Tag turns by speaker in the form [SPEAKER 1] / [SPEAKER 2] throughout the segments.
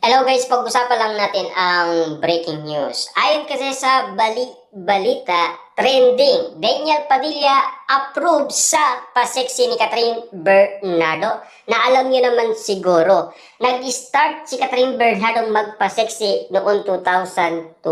[SPEAKER 1] Hello guys, pag-usapan lang natin ang breaking news. Ayon kasi sa balita, trending, Daniel Padilla approved sa paseksi ni Catherine Bernardo. Na alam niyo naman siguro, nag-start si Catherine Bernardo magpaseksi noong 2020.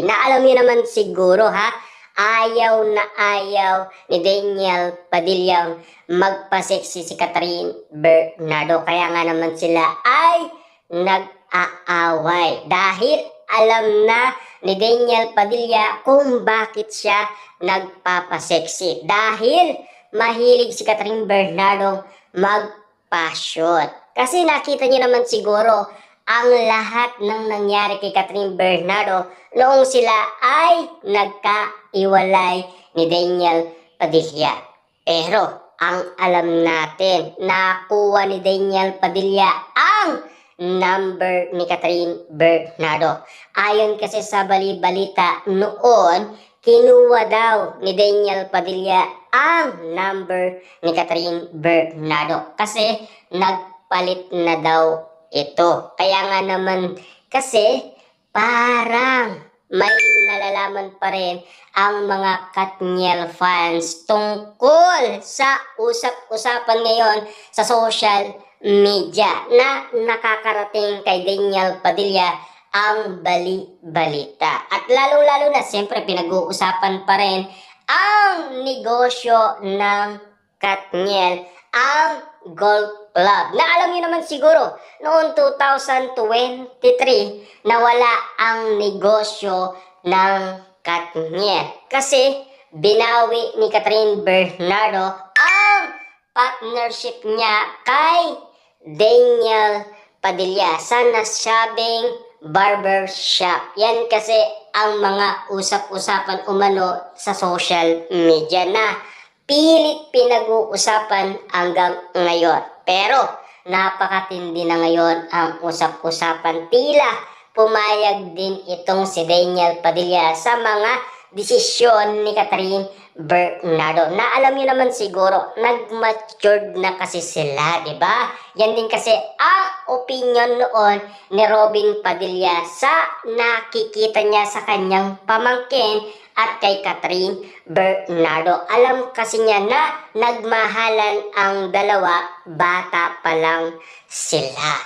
[SPEAKER 1] Na alam niyo naman siguro ha, ayaw na ayaw ni Daniel Padilla magpaseksi si Catherine Bernardo. Kaya nga naman sila ay nag-aaway dahil alam na ni Daniel Padilla kung bakit siya nagpapaseksi dahil mahilig si Catherine Bernardo magpasyon. Kasi nakita niyo naman siguro ang lahat ng nangyari kay Catherine Bernardo noong sila ay nagkaiwalay ni Daniel Padilla. Pero ang alam natin, nakuha ni Daniel Padilla ang number ni Catherine Bernardo. Ayon kasi sa balita noon, kinuha daw ni Daniel Padilla ang number ni Catherine Bernardo kasi nagpalit na daw ito. Kaya nga naman kasi parang may nalalaman pa rin ang mga Katniel fans tungkol sa usap-usapan ngayon sa social media na nakakarating kay Daniel Padilla ang balita. At lalo-lalo na siyempre pinag-uusapan pa rin ang negosyo ng Katniel, ang golf club. Na alam niyo naman siguro, noong 2023, nawala ang negosyo ng Katniel. Kasi binawi ni Catherine Bernardo ang partnership niya kay Daniel Padilla sa nasabing barbershop. Yan kasi ang mga usap-usapan umano sa social media na pilit pinag-uusapan hanggang ngayon. Pero napakatindi na ngayon ang usap-usapan. Tila pumayag din itong si Daniel Padilla sa mga desisyon ni Catherine Bernardo. Na alam niyo naman siguro, nag-matured na kasi sila, di ba? Yan din kasi ang opinion noon ni Robin Padilla sa nakikita niya sa kanyang pamangkin at kay Catherine Bernardo. Alam kasi niya na nagmahalan ang dalawa, bata pa lang sila.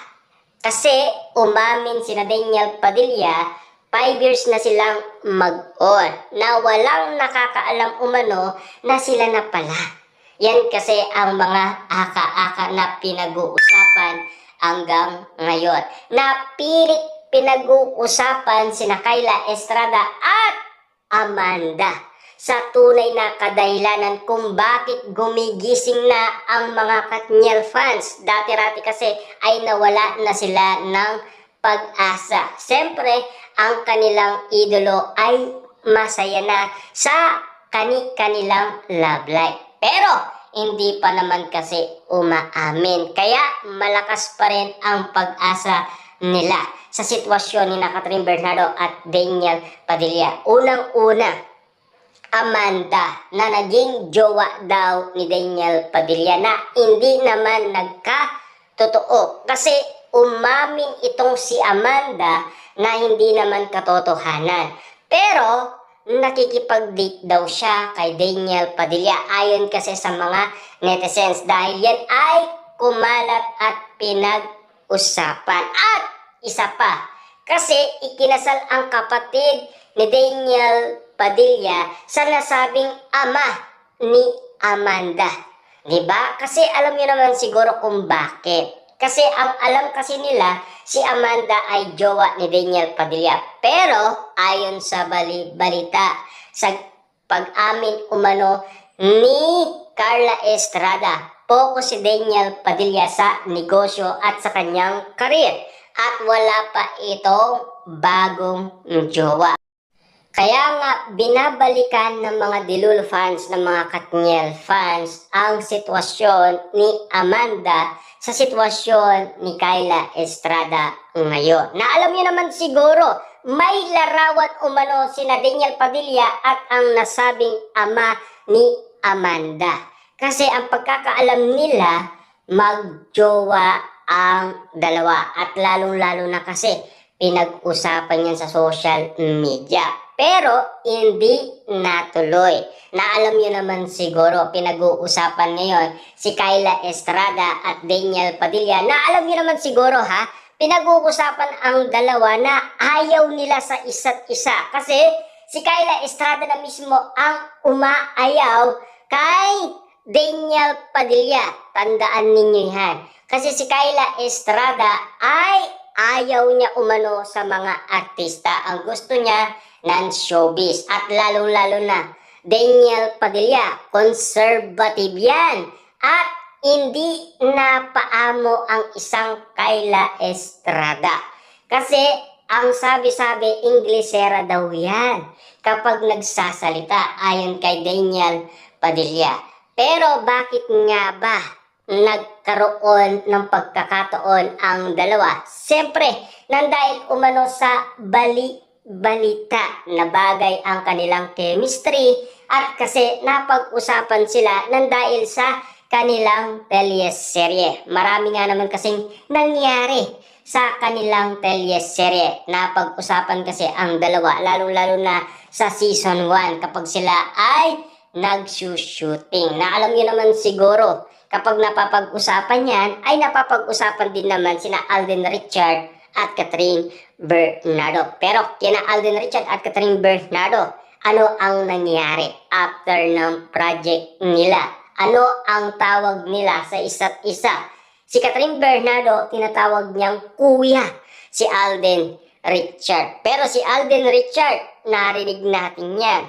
[SPEAKER 1] Kasi umamin sina Daniel Padilla, 5 years na silang mag-on na walang nakakaalam umano na sila na pala. Yan kasi ang mga aka-aka na pinag-uusapan hanggang ngayon. Na pilit pinag-uusapan sina Kayla Estrada at Amanda sa tunay na kadahilanan kung bakit gumigising na ang mga Katniel fans. Dati-rati kasi ay nawala na sila ng pag-asa. Siyempre, ang kanilang idolo ay masaya na sa kanilang love life. Pero, hindi pa naman kasi umaamin. Kaya, malakas pa rin ang pag-asa nila sa sitwasyon ni Catherine Bernardo at Daniel Padilla. Unang-una, Amanda na naging jowa daw ni Daniel Padilla na hindi naman nagka-totoo. Kasi umamin itong si Amanda na hindi naman katotohanan. Pero nakikipag-date daw siya kay Daniel Padilla ayon kasi sa mga netizens dahil yan ay kumalat at pinag-usapan. At isa pa, kasi ikinasal ang kapatid ni Daniel Padilla sa nasabing ama ni Amanda. Diba? Kasi alam niyo naman siguro kung bakit. Kasi ang alam kasi nila, si Amanda ay jowa ni Daniel Padilla. Pero ayon sa balita, sa pag-amin umano ni Carla Estrada, focus si Daniel Padilla sa negosyo at sa kanyang karir. At wala pa itong bagong jowa. Kaya nga binabalikan ng mga Dilulo fans, ng mga Katniel fans ang sitwasyon ni Amanda sa sitwasyon ni Kayla Estrada ngayon. Na alam niyo naman siguro, may larawan umano sina Daniel Padilla at ang nasabing ama ni Amanda. Kasi ang pagkakaalam nila, magjowa ang dalawa. At lalong-lalo na kasi pinag-usapan yan sa social media. Pero hindi natuloy. Na alam nyo naman siguro, pinag-uusapan ngayon si Kyla Estrada at Daniel Padilla. Na alam nyo naman siguro ha, pinag-uusapan ang dalawa na ayaw nila sa isa't isa. Kasi si Kyla Estrada na mismo ang umaayaw kay Daniel Padilla. Tandaan ninyo yan. Kasi si Kyla Estrada ay ayaw niya umano sa mga artista. Ang gusto niya, non-showbiz. At lalong-lalo na, Daniel Padilla, conservative yan. At hindi napaamo ang isang Kyla Estrada. Kasi ang sabi-sabi, Inglesera daw yan kapag nagsasalita ayon kay Daniel Padilla. Pero bakit nga ba nagkaroon ng pagkakataon ang dalawa? Siyempre, nang dahil umano sa balita na bagay ang kanilang chemistry at kasi napag-usapan sila nang dahil sa kanilang teleserye. Marami nga naman kasing nangyari sa kanilang teleserye. Napag-usapan kasi ang dalawa, lalo-lalo na sa season 1 kapag sila ay nag-shooting. Na alam niyo naman siguro, kapag napapag-usapan yan, ay napapag-usapan din naman sina Alden Richard at Catherine Bernardo. Pero kina Alden Richard at Catherine Bernardo, ano ang nangyari after ng project nila? Ano ang tawag nila sa isa't isa? Si Catherine Bernardo, tinatawag niyang kuya si Alden Richard. Pero si Alden Richard, narinig natin yan,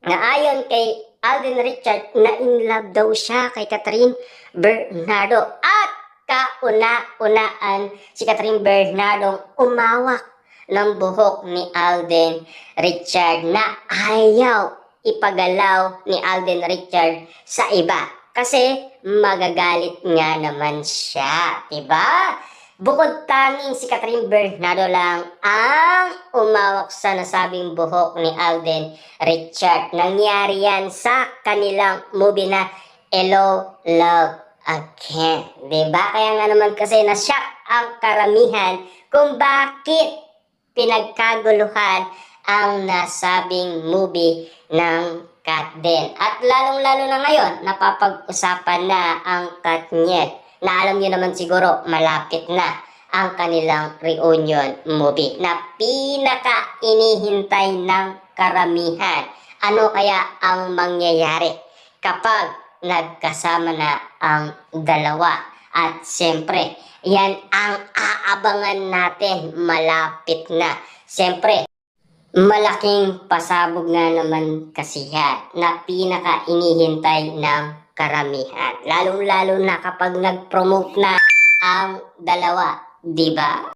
[SPEAKER 1] na ayon kay Alden Richard, na in love daw siya kay Catherine Bernardo. At kauna-unaan si Catherine Bernardo umawak ng buhok ni Alden Richard na ayaw ipagalaw ni Alden Richard sa iba. Kasi magagalit nga naman siya, diba? Bukod tanging si Catherine Bernardo lang ang umawak sa nasabing buhok ni Alden Richard. Nangyari yan sa kanilang movie na Hello, Love Again. Diba? Kaya nga naman kasi na-shock ang karamihan kung bakit pinagkaguluhan ang nasabing movie ng Katniel. At lalong-lalo na ngayon, napapag-usapan na ang Katniel. Na alam niyo naman siguro, malapit na ang kanilang reunion movie na pinaka-inihintay ng karamihan. Ano kaya ang mangyayari kapag nagkasama na ang dalawa? At siyempre, yan ang aabangan natin, malapit na. Siyempre, malaking pasabog nga naman kasi yan na pinaka-inihintay ng karamihan. Lalong-lalo na kapag nag-promote na ang dalawa, di ba?